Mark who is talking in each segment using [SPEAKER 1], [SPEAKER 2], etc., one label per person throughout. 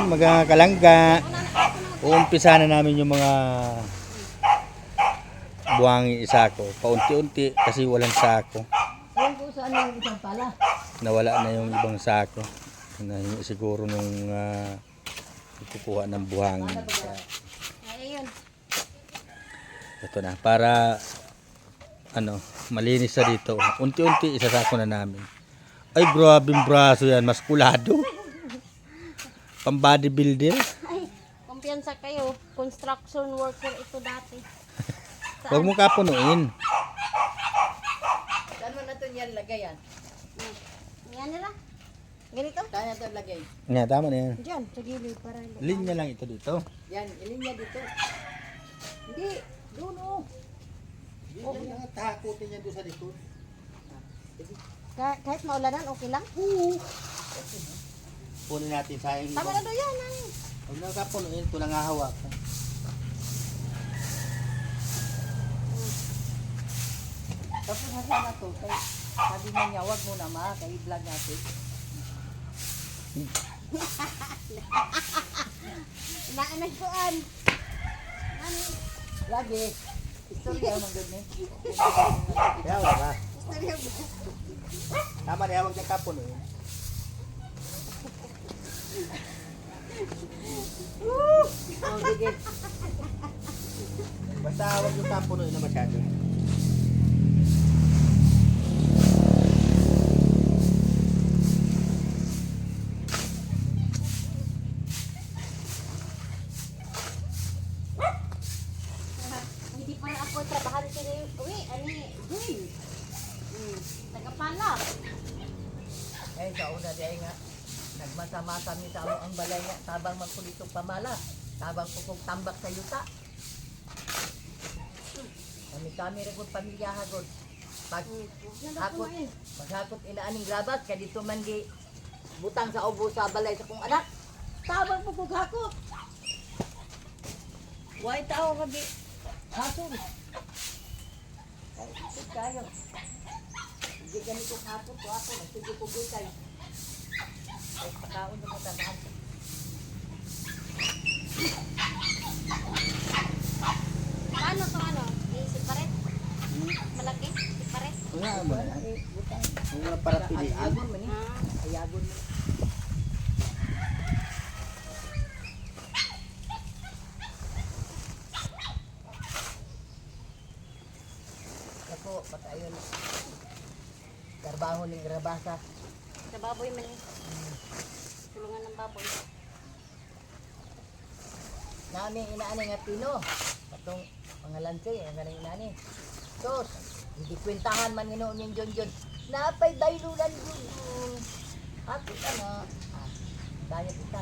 [SPEAKER 1] mga kalangga. Uumpisa na namin yung mga buhangin isako. Paunti-unti kasi walang sako.
[SPEAKER 2] Ayun po saan yung isang pala.
[SPEAKER 1] Nawala na yung ibang sako. Siguro nung kukuha ng buhangin.
[SPEAKER 3] Ayun.
[SPEAKER 1] Ito na. Para malinis na dito. Unti-unti isasako na namin. Ay, grabing braso yan. Maskulado. Pang bodybuilder.
[SPEAKER 3] Ay, kumpiyansa kayo. Construction worker ito dati.
[SPEAKER 1] Huwag mo kapunuin.
[SPEAKER 2] Saan mo na ito yan lagay yan?
[SPEAKER 3] Yan nila. Ganito?
[SPEAKER 2] Saan na ito lagay?
[SPEAKER 1] Nga, tama na yan.
[SPEAKER 3] Diyan, sa gilid para
[SPEAKER 1] Linya lang ito dito.
[SPEAKER 2] Yan, ilinya dito. Hindi, doon oh.
[SPEAKER 1] Hindi lang takutin niya doon sa likod.
[SPEAKER 3] Kahit maulanan, okay lang?
[SPEAKER 1] Punin natin sayang.
[SPEAKER 3] Tama na doon yan.
[SPEAKER 1] Huwag na kapunuin. Ito lang hahawak.
[SPEAKER 2] Tapos nasa na to, kay, sabi niya, wag mo na ma, kay vlog natin.
[SPEAKER 3] Naanan ko an.
[SPEAKER 2] Lagi. Istorya ng ganyan.
[SPEAKER 1] Kaya wala ka.
[SPEAKER 3] Istorya mo.
[SPEAKER 1] Tama na yan. Huwag na kapunuin.
[SPEAKER 2] Oh, sige.
[SPEAKER 1] Basta huwag yung kapunuin na masyado.
[SPEAKER 3] Hindi pa ako trabahan ko na yung uwi. Uy. Tagapala.
[SPEAKER 2] Eh, sa una dahil nga, nagmasa-masa mi sa ang balay nga, tabang magkulitong pamala, tabang pukog tambak sa yuta. Kami rin pamilya hagod. Paghakot inaaning grabas, kaya dito man gi butang sa ubo sa balay sa kong anak. Tabang pukog hakot. White tao ka di. Hasol. Ay, kayo. Hindi ganito hapon ko ako, nagsigil ko gulay. Ay, pakaon na matabaan.
[SPEAKER 3] Paano to ano? Siparet? Malaki? Siparet?
[SPEAKER 1] Wala ba? Wala para piliin.
[SPEAKER 2] Agon man eh. Ay, agon man. Ako, patayon. Trabaho ng grabasa.
[SPEAKER 3] Sa baboy man eh. Tulungan ng baboy.
[SPEAKER 2] Nami inaani nga pino. Patong mga lansay, ang galing inaani. Sos, hindi kwentahan man ginoon yung John. Napay daylulan yun. Ako ka na. Kaya kita.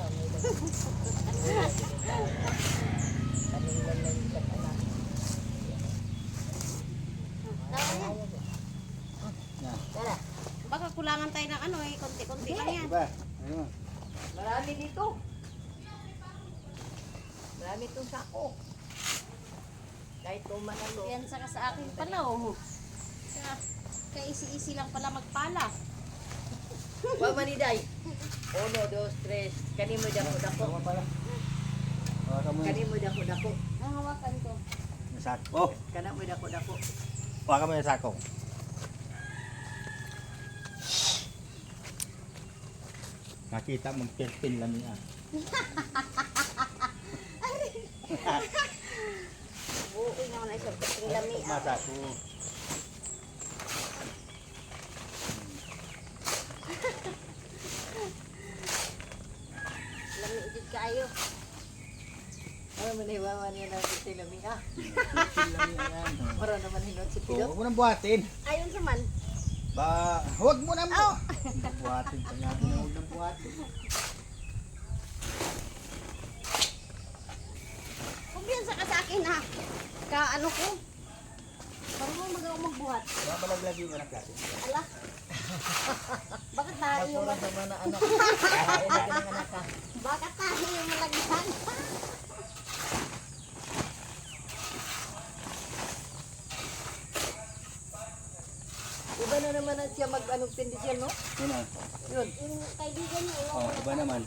[SPEAKER 2] Kanilan lang yung anak. Tara.
[SPEAKER 3] Baka kulangan tayo ng ano eh. Konti-konti lang yan.
[SPEAKER 1] Diba? Ayun.
[SPEAKER 2] Marami dito. Marami itong sako. Kahit tumanalo.
[SPEAKER 3] Yan saka sa akin pala oh. Saka kaisi-isi lang pala magpala.
[SPEAKER 2] Wa maniday. 1, 2, 3. Kani mo dako-dako.
[SPEAKER 1] Tama pala. Hawakan mo
[SPEAKER 2] Kani mo dako-dako.
[SPEAKER 3] Ang hawakan ko.
[SPEAKER 1] yung sako. Oh,
[SPEAKER 2] Kana mo dako-dako.
[SPEAKER 1] hawakan mo yung sako. Nakita mong pin lang niya.
[SPEAKER 3] Buoy nga na isa pating lami.
[SPEAKER 1] Masako.
[SPEAKER 3] Lami idid kaayo.
[SPEAKER 2] Ano man iwawan niya na sa lami ah.
[SPEAKER 1] Pin lang yan.
[SPEAKER 2] Para naman hinot si
[SPEAKER 1] Oh,
[SPEAKER 2] Pilot.
[SPEAKER 1] huwag mo nang buhatin.
[SPEAKER 3] Ayun sa man.
[SPEAKER 1] Huwag mo nang buhatin. Panyabi na huwag nang buhatin.
[SPEAKER 3] Kumpiyansa ka sa akin ha. Ka ano ko. Parang mo magbuhat.
[SPEAKER 1] Wala malaglag yung anak natin.
[SPEAKER 3] Ala. Bakit tayo yung
[SPEAKER 2] Pagkulang sa mga anak. Kain na ka ng anak ka.
[SPEAKER 3] Bakit tayo yung malagyan?
[SPEAKER 2] Iba na naman na siya mag-anong tindisyan, no?
[SPEAKER 1] Yun ah.
[SPEAKER 2] Yun.
[SPEAKER 3] Yung kaibigan niyo.
[SPEAKER 1] Oh, iba naman.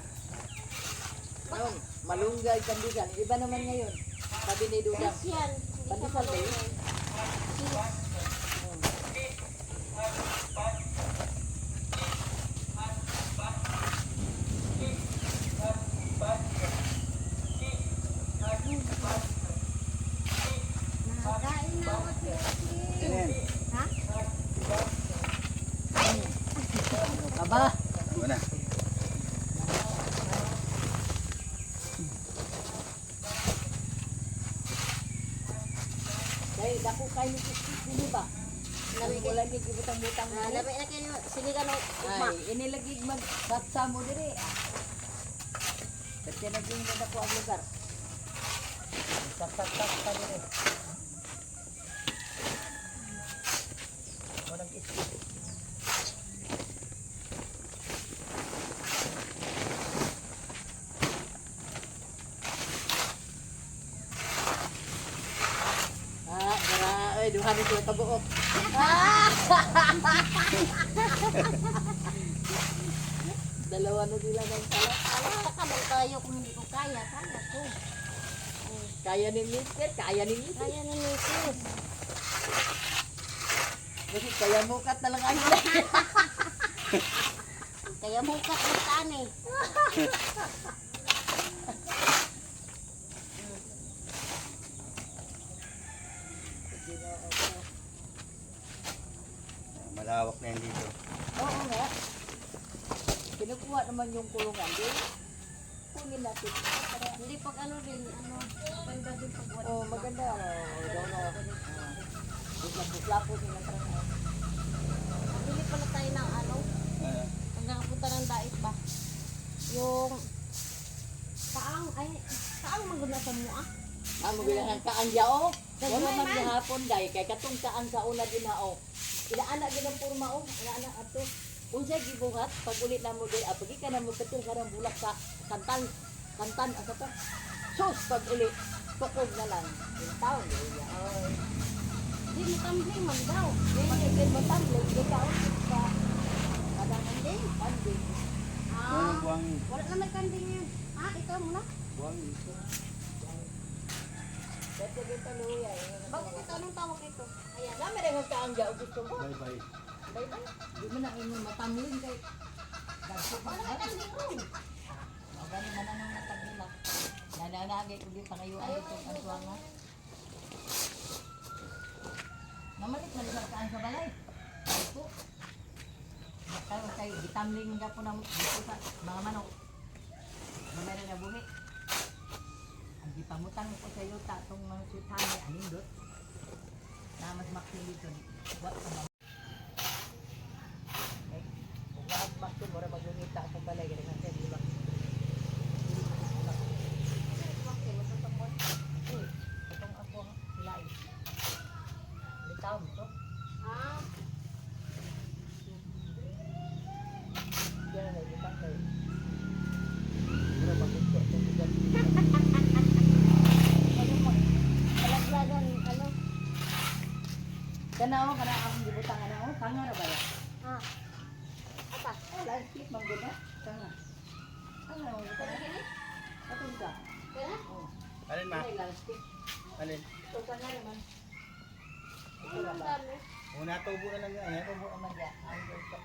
[SPEAKER 2] Noon, malunggay, kandigan. Iba naman ngayon. Sabi ni Dudang.
[SPEAKER 3] Yan. Hindi siya
[SPEAKER 2] Pandesal ba yun?
[SPEAKER 3] malunggay. Nakakain na ako si Ate. Ha?
[SPEAKER 2] Aba,
[SPEAKER 1] Ano na?
[SPEAKER 2] dahil dako kayo ni Sili ba? Wala ni gibutang-butang mo.
[SPEAKER 3] Labi na kayo. Sinigang ng ugma.
[SPEAKER 2] Ay, inilagig magsatsa mo diri. Kasi naging na ko ang lugar. Sasak-sak ka diri. Walang isip. Gara, ay, duhan ito yung tabuok. Dalawa na sila ng pala.
[SPEAKER 3] Ala ka man tayo kung hindi ko kaya. Kaya ko.
[SPEAKER 2] Kaya ni Mister, kaya ni Mister.
[SPEAKER 3] Kaya na misis.
[SPEAKER 2] Kasi kaya mukat na lang ang
[SPEAKER 3] Kaya mukat ng tani.
[SPEAKER 1] Malawak na yan dito.
[SPEAKER 2] Oo nga. Kinukuha naman yung kulungan. Di, kunin natin.
[SPEAKER 3] Hindi pag ano din. Ano. Ganda din pag wala.
[SPEAKER 2] Oh, maganda. Oh, daw na. Lapo sila trabaho.
[SPEAKER 3] Bili pala tayo ng ano. Pag nakapunta ng dait ba? Yung kaang magunasan mo ah.
[SPEAKER 2] Ang mabilang ang kaang yao. Wala
[SPEAKER 3] Nagmay
[SPEAKER 2] man
[SPEAKER 3] man.
[SPEAKER 2] gihapon dahil kay katong kaang sa una din hao. Inaana din ang purma o. Inaana ato. Unsay gibuhat pag ulit na mo dahil pagi ka na mo katong karang bulak sa kantan. Kantan asa to. Sus pag ulit. Tukog na lang. Yung taon.
[SPEAKER 3] Di mo tumbling man daw.
[SPEAKER 2] Pag-igil mo tumbling. Ikaw. Sa kadangan din. Kanding.
[SPEAKER 3] Ah,
[SPEAKER 1] Buwang.
[SPEAKER 3] wala na may kanding yun. Ah, ikaw muna.
[SPEAKER 1] Buwang.
[SPEAKER 2] Kasi kita luya.
[SPEAKER 3] Bakit ito anong tawag ito?
[SPEAKER 2] Ayan. Dami rin ang kaang yao. Gusto mo.
[SPEAKER 1] Bye-bye.
[SPEAKER 2] Bye-bye. Di mo na imo matamlin kay dagko pa
[SPEAKER 3] Wala may kanding ron.
[SPEAKER 2] magani man anong natagila. Nananagay uli pa kayo ay itong aswanga. Namalit man sa kaan sa balay. Ito. Karon kay gitamling nga po ng dito sa mga manok. Mamay na nabuhi. Ang gipamutang ko sa iyo tatong mga sutani anindot. Na mas makili dito. What ka Huwag bakit mo rin maglungita akong balay. Ganun ang sabi ba? Itong ako ang hilay. Litaw mo to.
[SPEAKER 3] Ah,
[SPEAKER 2] Yan na nagitang kayo. Pero magkikya itong bigat.
[SPEAKER 3] kalaglagan, ano?
[SPEAKER 2] Kana o, kana akong gibutang kana o. Kanga na ba yan?
[SPEAKER 3] Ah. Apa?
[SPEAKER 2] Landscape mang gina. Kanga. Kanga o. Atong ka.
[SPEAKER 3] Kaya?
[SPEAKER 2] Oh.
[SPEAKER 1] Alin ma?
[SPEAKER 2] May landscape.
[SPEAKER 1] Alin?
[SPEAKER 2] Ito kanga naman. Ito
[SPEAKER 3] Ang
[SPEAKER 2] na ba?
[SPEAKER 3] dami.
[SPEAKER 1] Una tubo na lang yan.
[SPEAKER 2] Ito mo naman yan. Ang gusto.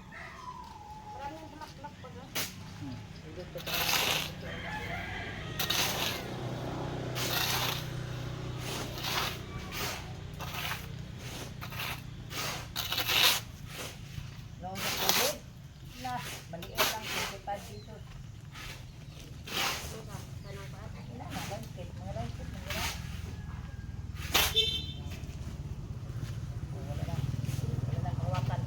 [SPEAKER 3] Maraming bulak-bulak pa ha?
[SPEAKER 2] Ang gusto ko. Noong sa COVID, na, maliit lang 25 pesos.
[SPEAKER 3] Diba? Tanong pa ata.
[SPEAKER 2] Wala na, landscape, mga landscape, mga wala. Wala na, wala na kawakan.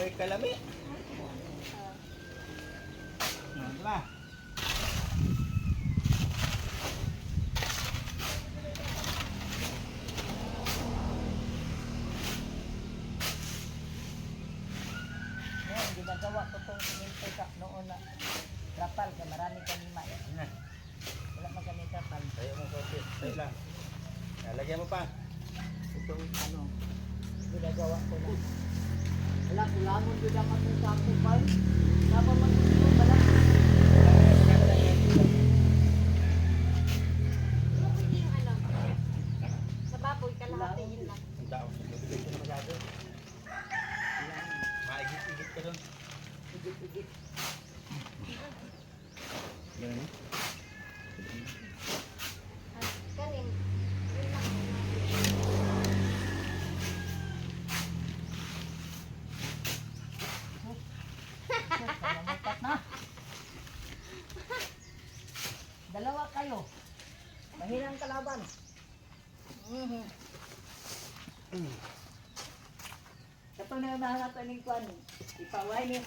[SPEAKER 1] Boy kalami. Diba?
[SPEAKER 2] Ngayon, ginagawa ko itong siminto sa noon na trapal, kaya marami kanima. Wala man kami trapal.
[SPEAKER 1] Tayo mo kopi. Tayo lang. Lagyan mo pa.
[SPEAKER 2] Itong ano, ginagawa ko na. Wala, kulangon yun ang matong sako pa. Napa magpulo pala.
[SPEAKER 3] Ano pwede yung ano? Sa baboy, kalahatiin lang.
[SPEAKER 1] Ang tao. Mabigay ko na masyado. Maigit-igit ka doon.
[SPEAKER 2] Igit-igit.
[SPEAKER 1] Ganun.
[SPEAKER 3] At kanin, yun lang.
[SPEAKER 2] Namamutat na. Dalawa kayo. Mahirang kalaban. Kapag na nahanap ng kwan, ipaway niyo.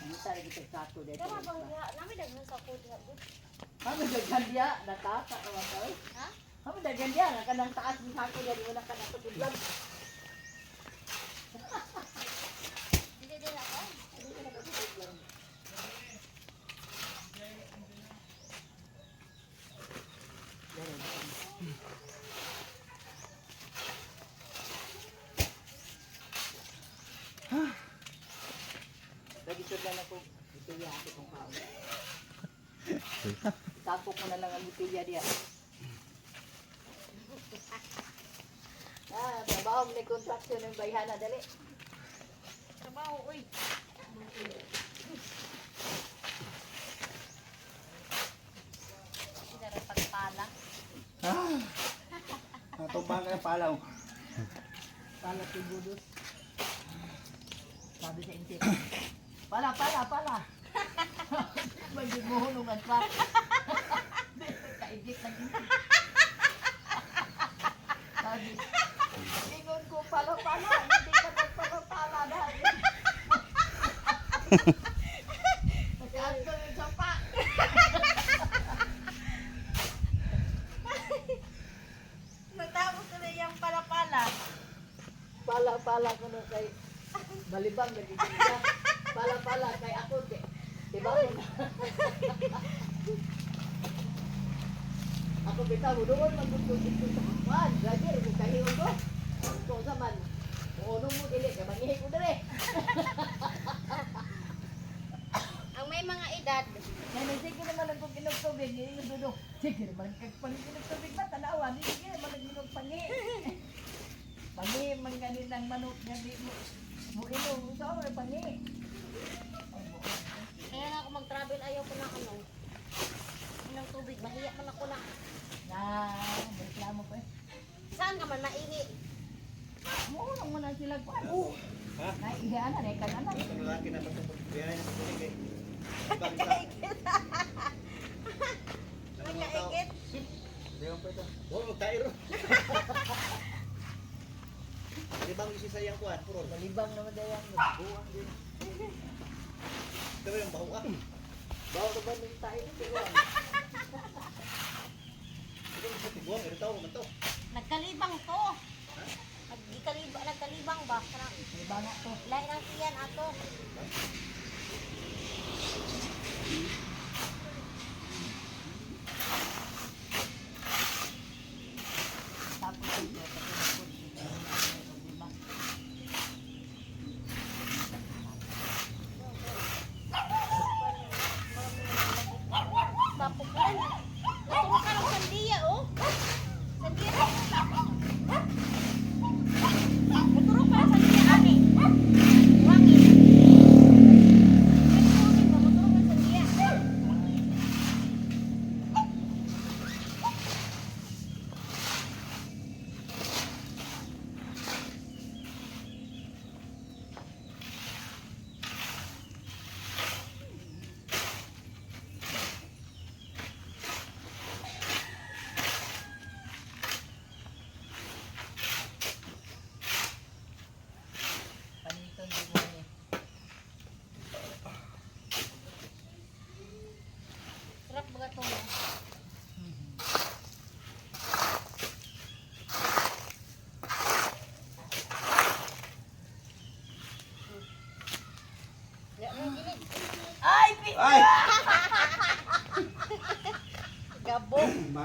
[SPEAKER 2] Ang tari kita sako dito.
[SPEAKER 3] Kaya bang diha, namin daghan sa ako diha.
[SPEAKER 2] Kami daghan dia, natasa ka ba kayo?
[SPEAKER 3] Ha?
[SPEAKER 2] Kami daghan dia, kanang taas ng sako dia, di mo na ka natutudlan.
[SPEAKER 3] Hindi din ako.
[SPEAKER 2] Hindi ka natutudlan. Lagi lang ako, bitiya ako kung kao. Tapok mo na lang ang bitiya diya. Trabaho may construction ng bayhana, dali.
[SPEAKER 3] Trabaho, uy. Hindi na rin pagpala.
[SPEAKER 1] Natumbang ka ng palaw.
[SPEAKER 2] Pala tibudos. Sabi sa intit. Pala, pala, pala. May gumuhulong ang truck. Kaigit ng intit. Sabi, ingon ko pala, pala. Hindi ka nagpapala dahil. Nag-answer yung sapa.
[SPEAKER 3] Matapos ko na yung pala-pala.
[SPEAKER 2] Pala, pala ko na kay Balibang lagi kita. Pala, pala kay ako. Diba mo na? Ako bitaw mo doon magtutulog ko sa kapan. Gajer ko kahiyon ko. Ito sa man. Uno mo dili kay mangihi ko dire.
[SPEAKER 3] Ang may mga edad,
[SPEAKER 2] Nay sige naman ang ginog tubig, ini dudok. Sige naman kag ginog tubig ba tanawa, sige naman ang ginog pangi. Pangi man ganin ng manok nga di mo inom sa or pangi.
[SPEAKER 3] kaya nga ako mag-travel, ayaw ko na ano. Ilang tubig, mahiya man ako na.
[SPEAKER 2] Na, reklamo ko eh.
[SPEAKER 3] Saan ka man maihi?
[SPEAKER 2] Mo mo na sila ko.
[SPEAKER 1] Ha?
[SPEAKER 2] Naihiyan na kan anak.
[SPEAKER 1] Ito lalaki na patupad. Biyahe na patupad eh.
[SPEAKER 3] Magkaigit.
[SPEAKER 1] Hindi mo pa ito. Oo, magtairo. Di bang isisayang kuhan? Puro.
[SPEAKER 2] Malibang naman dayang buwang din.
[SPEAKER 1] Ito ba yung baho ah?
[SPEAKER 2] Bawa ka ba ng tayo dito?
[SPEAKER 1] Ito yung sa tiguang. Ito tao naman to.
[SPEAKER 3] Nagkalibang to. Nagkalibang ba? Parang
[SPEAKER 2] Malibang nga to.
[SPEAKER 3] lain ang siyan ato.
[SPEAKER 2] Tapos ito, tapos ito. Diba?
[SPEAKER 3] Tapos yan. Naturo ka ng sandiya, oh. Sandiya. Naturo ka ng sandiya, ani. Wangin.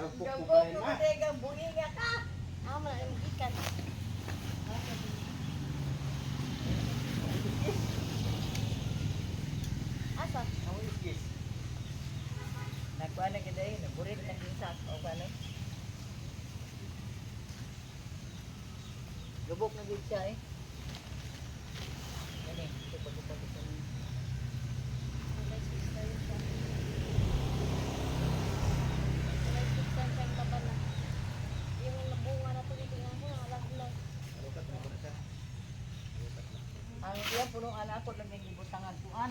[SPEAKER 1] marupok mo
[SPEAKER 2] Gabok
[SPEAKER 1] pala
[SPEAKER 2] ko
[SPEAKER 1] na.
[SPEAKER 2] mategang buhinga ka.
[SPEAKER 3] Ah, malalim ikan. Asa?
[SPEAKER 2] Ang iskis. Nagkuha na kita eh, naburit na kinsak o paano. Gabok na gid siya eh. Yan eh, ito pag-upag-upag.
[SPEAKER 3] Kulay sister siya. Kulay sister siya yung baba na. Yung nabunga na ito, tingnan ko, nalaglag.
[SPEAKER 2] Ang iyan punong anak ko lang yung ibutangan tuan.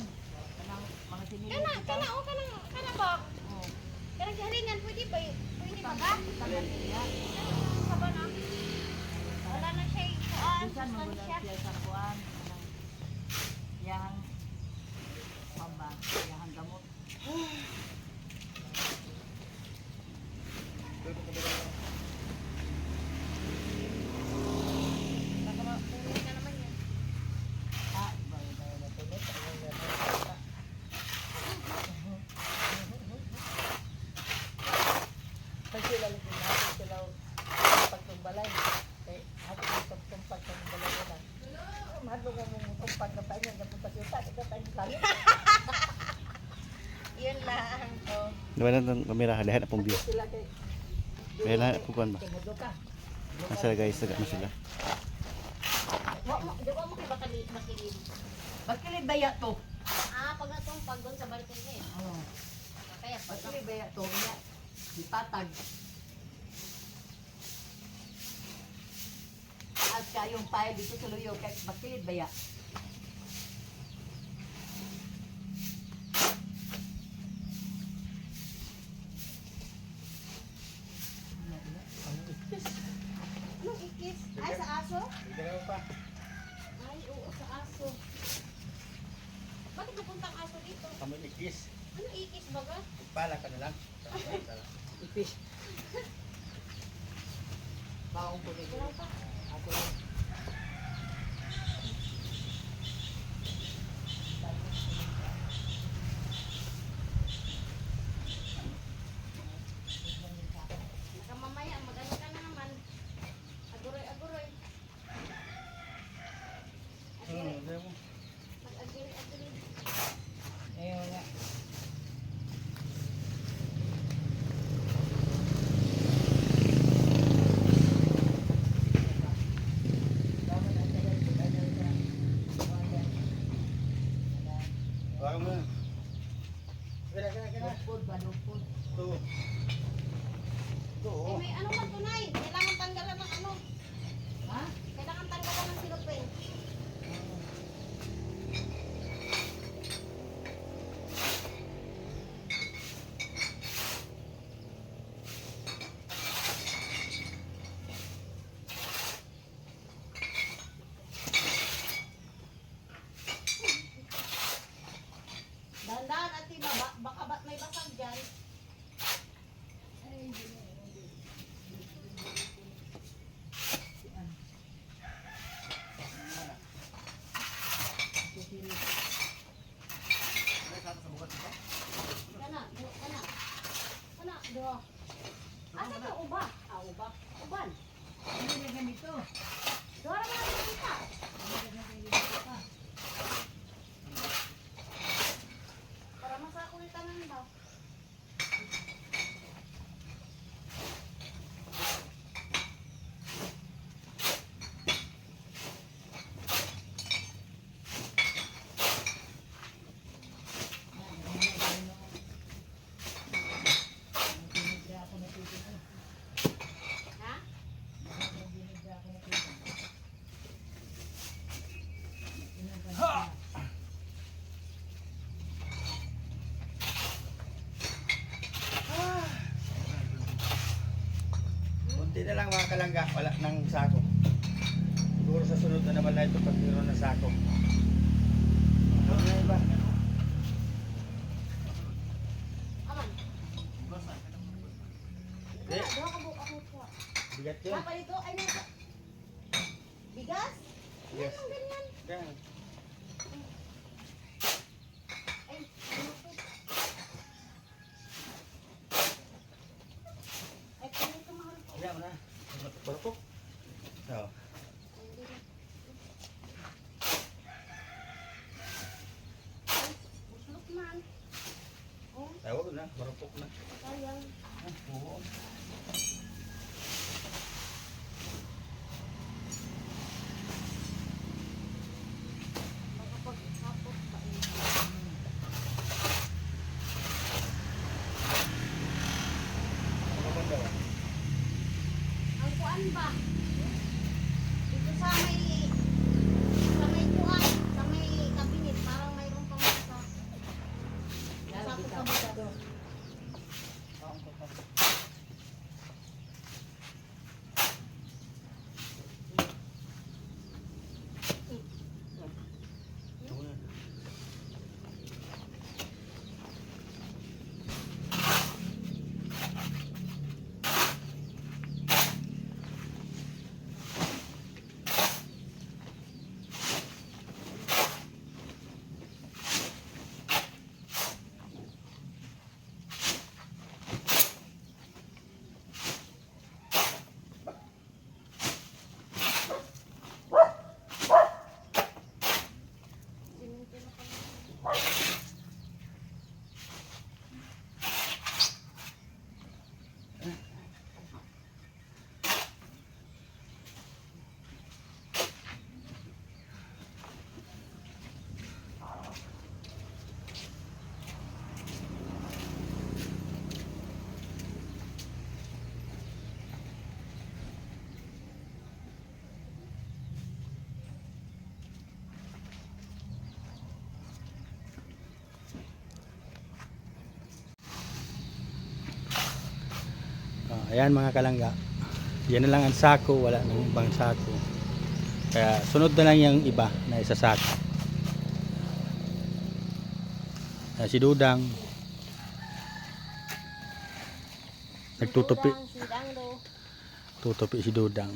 [SPEAKER 2] Kanang mga sinili
[SPEAKER 3] Kana, o, kana ba?
[SPEAKER 2] Oh,
[SPEAKER 3] Kanang galingan, pwede ba? Pwede ba ka?
[SPEAKER 2] tangan niya.
[SPEAKER 3] Sa ba na? Wala na siya,
[SPEAKER 2] Bisan mo
[SPEAKER 3] sustansya.
[SPEAKER 2] siya sa kuan. Kanang yang pamba, yang gamot.
[SPEAKER 3] Baka mapunin ka naman yan.
[SPEAKER 2] Ah, iba yung tayo na tulit. Ayun, yan, yan. Kasi lalo din natin sila pagtumbalay. Eh, ako yung pagtumbalay nila. Mahalo nga mong tumpag na tayo nga punta siya. Ito tayo lalo.
[SPEAKER 3] Yun lang.
[SPEAKER 2] Oh,
[SPEAKER 1] Diba na itong kamera, lahat na pong view.
[SPEAKER 2] sila kay...
[SPEAKER 1] Kaya lahat po kuhan ba?
[SPEAKER 2] Tumudo ka.
[SPEAKER 1] Ang sila guys, taga na sila.
[SPEAKER 3] Di ba mo kay bakilid?
[SPEAKER 2] Bakilid baya to?
[SPEAKER 3] Ah, pag natumpag doon sa balikin niya.
[SPEAKER 2] Oo.
[SPEAKER 3] Kaya pag
[SPEAKER 2] Bakilid baya to? Nga, ipatag. At kayong pile dito sa luyo, kay bakilid baya.
[SPEAKER 3] anong ikis? Ay, sa aso?
[SPEAKER 1] Dalawa pa.
[SPEAKER 3] Ay, oo, sa aso. Bakit napuntang aso dito?
[SPEAKER 1] Kami ikis.
[SPEAKER 3] Ano ikis baga?
[SPEAKER 1] Pala ka na lang.
[SPEAKER 2] Ipis. Baong po nito.
[SPEAKER 3] Wala pa.
[SPEAKER 2] Ako lang.
[SPEAKER 3] Baka mamaya, mag-ano ka na naman. Aguroy-aguroy. Mag-aguroy-aguroy.
[SPEAKER 2] Ayun nga.
[SPEAKER 1] Huwag mo na. Kira.
[SPEAKER 2] Lupod ba, lupod?
[SPEAKER 1] Ito. Ito.
[SPEAKER 3] Eh, may ano man tunay. Kailangan tanggalan ng ano.
[SPEAKER 2] Ha?
[SPEAKER 3] Kailangan tanggalan ng silupin. Dahan-dahan ati ba? Baka ba't may basag dyan? Kana, kana. Kana, do. Asa to uba? Ah, uba. Uban.
[SPEAKER 2] Ano na ganito?
[SPEAKER 3] Dora mo lang kita. Para masakulitanan ba? Ha?
[SPEAKER 1] Kunti na lang mga kalangga, wala nang sako. Siguro sa sunod na naman na ito pag mayroon ng sako. Ano na iba?
[SPEAKER 3] Aman.
[SPEAKER 1] Di.
[SPEAKER 3] Doha ka buka ko po.
[SPEAKER 1] Bigat yun.
[SPEAKER 3] Papa dito ay nasa. Bigas?
[SPEAKER 1] Yes.
[SPEAKER 3] Ganyan, ganyan.
[SPEAKER 1] Yan.
[SPEAKER 3] Ay, ano po?
[SPEAKER 1] marupok na.
[SPEAKER 3] Sayang.
[SPEAKER 1] Oo.
[SPEAKER 3] Makapag-hapot pa eh.
[SPEAKER 1] Ano ba daw?
[SPEAKER 3] Ang kuan ba? Dito sa may kuan, sa may kabinet, parang mayroon pang sa
[SPEAKER 2] Yan,
[SPEAKER 3] Sakot
[SPEAKER 2] kita
[SPEAKER 3] ka
[SPEAKER 2] mo
[SPEAKER 3] ba?
[SPEAKER 2] dito. Oo, ang kita.
[SPEAKER 3] siminto na pala.
[SPEAKER 1] Ayan mga kalangga. Yan na lang ang sako, wala nang ibang sako. Kaya sunod na lang yung iba na isa sako. Si Dudang nagtutupi,
[SPEAKER 3] Si Dangdo.
[SPEAKER 1] tutupi si Dudang.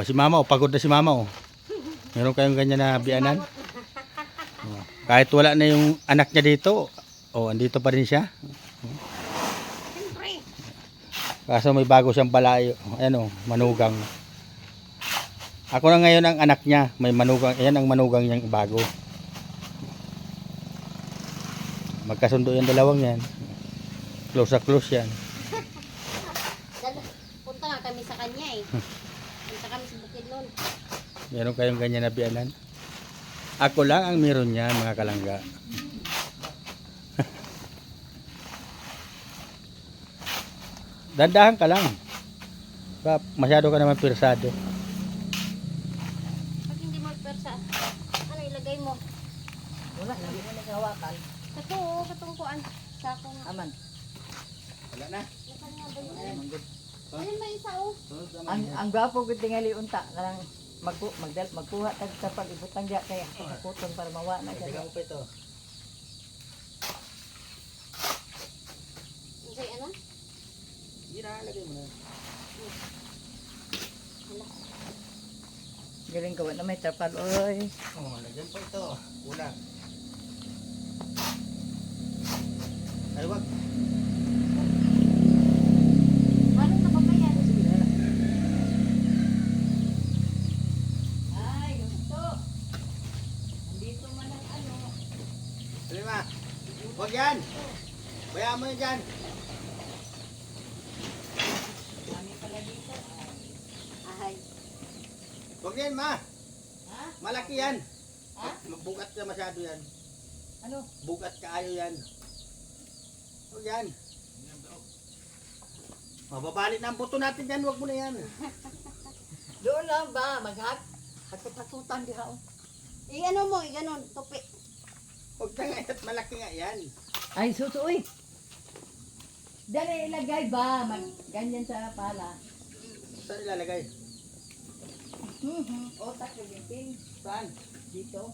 [SPEAKER 1] Si Mama, pagod na si Mama. Meron kayong ganyan na bianan? Kahit wala na yung anak niya dito, andito pa rin siya.
[SPEAKER 3] Siyempre.
[SPEAKER 1] Kaso may bago siyang balayo. Ayan manugang. Ako na ngayon ang anak niya. May manugang. Ayan ang manugang niyang bago. Magkasundo yung dalawang yan. Close na close yan.
[SPEAKER 3] Punta nga kami sa kanya eh. Punta kami sa Bukidnon.
[SPEAKER 1] Meron kayong ganyan na bianan? Ako lang ang meron niyan mga kalangga. Dandahan ka lang. Masyado ka naman pirsado.
[SPEAKER 3] Pag hindi mo persa, ano ilagay mo?
[SPEAKER 2] Wala, hindi mo naghawakan.
[SPEAKER 3] Katong kuan. Sako nga.
[SPEAKER 2] Aman.
[SPEAKER 1] Wala na.
[SPEAKER 3] Lakan nga ba yun? Ayun may isa oh.
[SPEAKER 2] Ang gwapo ko tingali unta kanang magkuha tag sa pag-ibutang diya kaya kakuton para mawa na
[SPEAKER 1] Teka
[SPEAKER 2] dyan.
[SPEAKER 1] mo pa ito.
[SPEAKER 3] Say ano?
[SPEAKER 1] Hindi na, lagay mo na.
[SPEAKER 2] Galing gawa na may trapal oy.
[SPEAKER 1] Lagyan pa ito. Ulang. Ay, wag.
[SPEAKER 3] Paano na ba yan?
[SPEAKER 2] Ay, gusto. Andito man ang ano.
[SPEAKER 1] Lima. Wag yan. Bayaan mo yan dyan.
[SPEAKER 2] Kami pala dito.
[SPEAKER 3] Ay.
[SPEAKER 1] Wag yan, ma.
[SPEAKER 2] Ha?
[SPEAKER 1] Malaki yan.
[SPEAKER 2] Ha?
[SPEAKER 1] Bugat ka masyado yan.
[SPEAKER 2] Ano?
[SPEAKER 1] Bugat ka ayo yan. Huwag yan. Mababalik na ang buto natin yan. Huwag mo na yan.
[SPEAKER 2] Doon lang ba maghak? Hakot-hakutan diha oh.
[SPEAKER 3] I-ano mo, i-ganon, tupi.
[SPEAKER 1] Huwag na nga at malaki nga yan.
[SPEAKER 2] Ay susuoy. Dali ilagay ba ganyan sa pala.
[SPEAKER 1] Saan ilalagay?
[SPEAKER 2] Otak yung pin
[SPEAKER 1] Saan?
[SPEAKER 2] dito.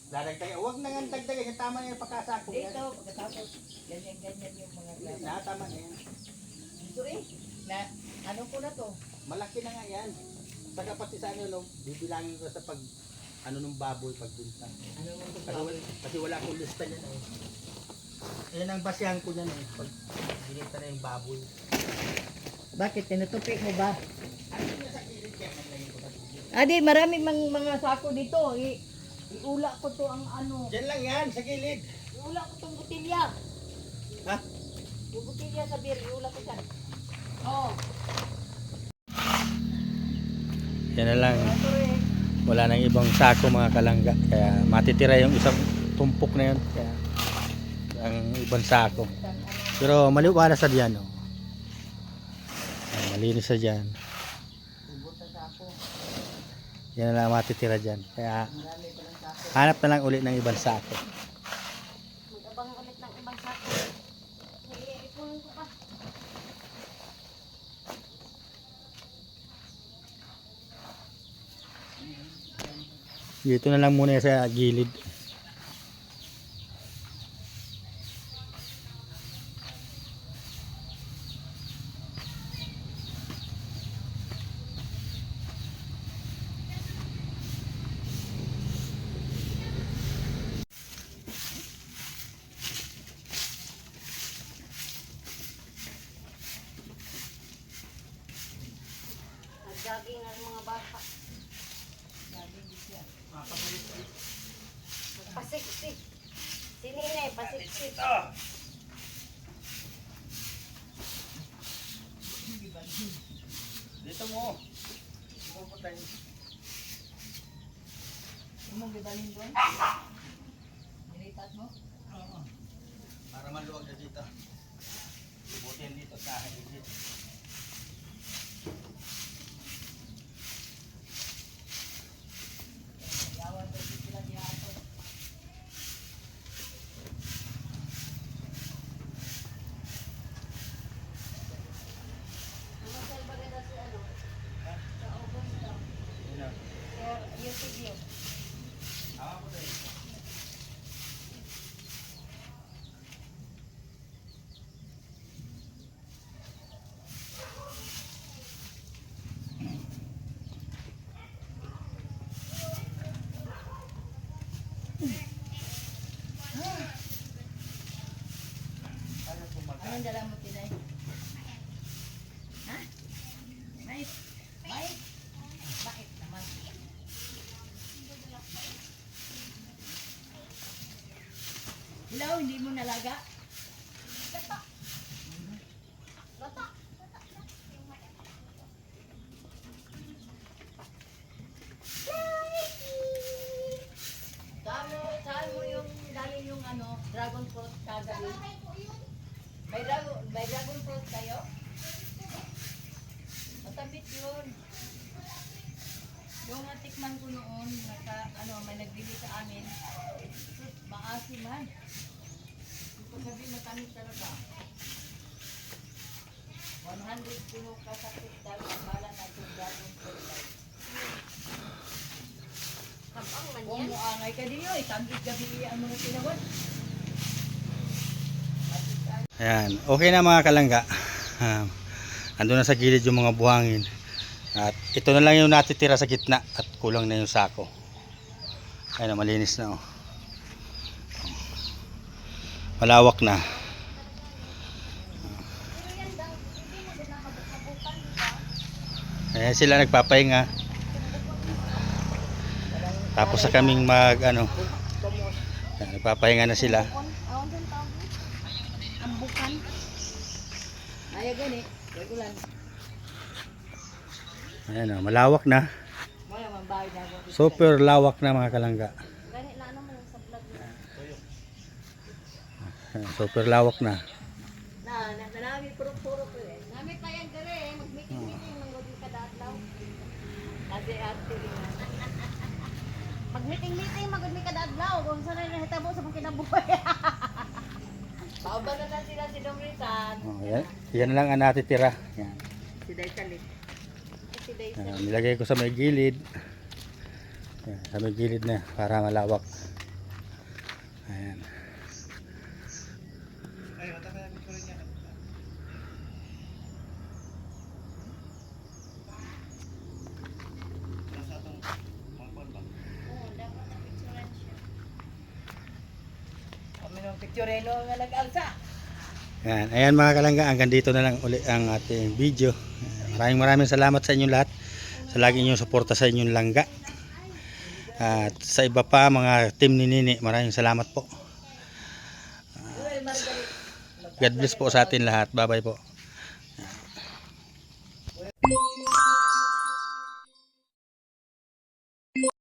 [SPEAKER 1] Dadagdag. Huwag na nga dagdagan. Yung tama na yung pagkasako yan.
[SPEAKER 2] Dito pagkatapos ganyan yung mga
[SPEAKER 1] Hindi
[SPEAKER 2] gata.
[SPEAKER 1] na, tama na yan.
[SPEAKER 2] Ito na ano ko na to?
[SPEAKER 1] Malaki na nga yan. Saka pati sa ano, bibilangin ko sa pag ano nung baboy pagbinta.
[SPEAKER 2] Ano mo to?
[SPEAKER 1] Kasi wala akong lista niyan eh. Ayan ang basihan ko niyan eh. Pag binita na yung baboy.
[SPEAKER 2] Bakit tinutupi mo ba?
[SPEAKER 1] Ano yung sa kilid kaya maglagay ko sa kilid?
[SPEAKER 2] Adi, marami mga sako dito. Iula ko to ang ano.
[SPEAKER 1] Diyan lang yan, sa kilid.
[SPEAKER 2] Iula ko tong botilya.
[SPEAKER 1] Ha?
[SPEAKER 2] Yung butilya sa beer, iula ko dyan.
[SPEAKER 3] Oh.
[SPEAKER 1] Yan na lang.
[SPEAKER 2] Ito rin.
[SPEAKER 1] Wala nang ibang sako mga kalangga. Kaya matitira yung isang tumpok na yun. Kaya ang ibang sako. Pero maliwalas sa diyan. Oh. Ayan, malinis sa diyan.
[SPEAKER 2] Ubot na sako.
[SPEAKER 1] Yan na lang matitira dyan. Kaya
[SPEAKER 2] Marami pa ng sako.
[SPEAKER 1] hanap na lang ulit ng ibang sako.
[SPEAKER 3] Mag-abang ulit ng ibang sako. Iipunin ko pa.
[SPEAKER 1] Dito na lang muna sa gilid.
[SPEAKER 3] Nag-jogging ang mga bata. Pasiksik. Si Nene, pasiksik.
[SPEAKER 1] Dito mo. Pupunta yun.
[SPEAKER 2] Yung mong bibalin doon? Nilipat mo?
[SPEAKER 1] Oo. Para maluwag na dito. Ibutin dito sa gilid.
[SPEAKER 2] Yawan ko dito sila niya ito.
[SPEAKER 3] Ano sa bagay si ano? Sa open daw.
[SPEAKER 1] Yun na.
[SPEAKER 3] Sir, YouTube yun.
[SPEAKER 1] Hawa ko tayo.
[SPEAKER 2] Anong dala mo, Tinay? Ha? Mais? Mais? Bakit naman? Hello, hindi mo nalaga? Saan mo yung galing yung ano, dragon fruit kagabi? May dragon fruit kayo? Matabit yun. Yung natikman ko noon, may nagbili sa amin. Maasim man. Yung pagsabi matamis talaga. 100 puno ka sa tiktal, bala na yung dragon fruit light.
[SPEAKER 3] Kapang man
[SPEAKER 2] Kung
[SPEAKER 3] yan.
[SPEAKER 2] muangay ka din yun, tagit gabi ang mga tinawad.
[SPEAKER 1] Ayan, okay na mga kalangga. Ando na sa gilid yung mga buhangin. At ito na lang yung natitira sa gitna at kulang na yung sako. Ayan na, malinis na oh. Malawak na. Ayan sila nagpapahinga. Tapos sa kaming mag ano. Ayan, nagpapahinga na sila.
[SPEAKER 3] Awan din tawag. Ambukan.
[SPEAKER 2] Ayaw gani, regular.
[SPEAKER 1] Ayan oh, malawak na.
[SPEAKER 2] Mga mambahay na ako.
[SPEAKER 1] Super lawak na mga kalangga.
[SPEAKER 3] Gani na ano mo yung sa vlog mo.
[SPEAKER 1] Ayan, super lawak na.
[SPEAKER 2] Nanami puro-puro ko eh.
[SPEAKER 3] Nami pa yan gari eh. Mag-meeting-meeting ng gabi kada adlaw.
[SPEAKER 2] Kasi ate rin na.
[SPEAKER 3] Mag-meeting-meeting mag-gabi kada adlaw. Kung saan na nahitabo sa mga kinabuhay.
[SPEAKER 2] Pauban na lang sila si Domritan.
[SPEAKER 1] Oh, yan na lang ang natitira. Yan.
[SPEAKER 2] Si Daytalit.
[SPEAKER 3] Si Daisy.
[SPEAKER 1] Nilagay ko sa may gilid. Yan, sa may gilid na para malawak. Ayan.
[SPEAKER 3] Oo, dapat na picturean siya.
[SPEAKER 2] Kami ng pictureno nga nag-alsa.
[SPEAKER 1] Ayan, ayan mga kalangga, hanggang dito na lang uli ang ating video. Maraming salamat sa inyong lahat sa lagi inyong suporta sa inyong langga. At sa iba pa mga team ni Nini, maraming salamat po.
[SPEAKER 2] Uy, Margaret.
[SPEAKER 1] God bless po sa atin lahat. Bye-bye po.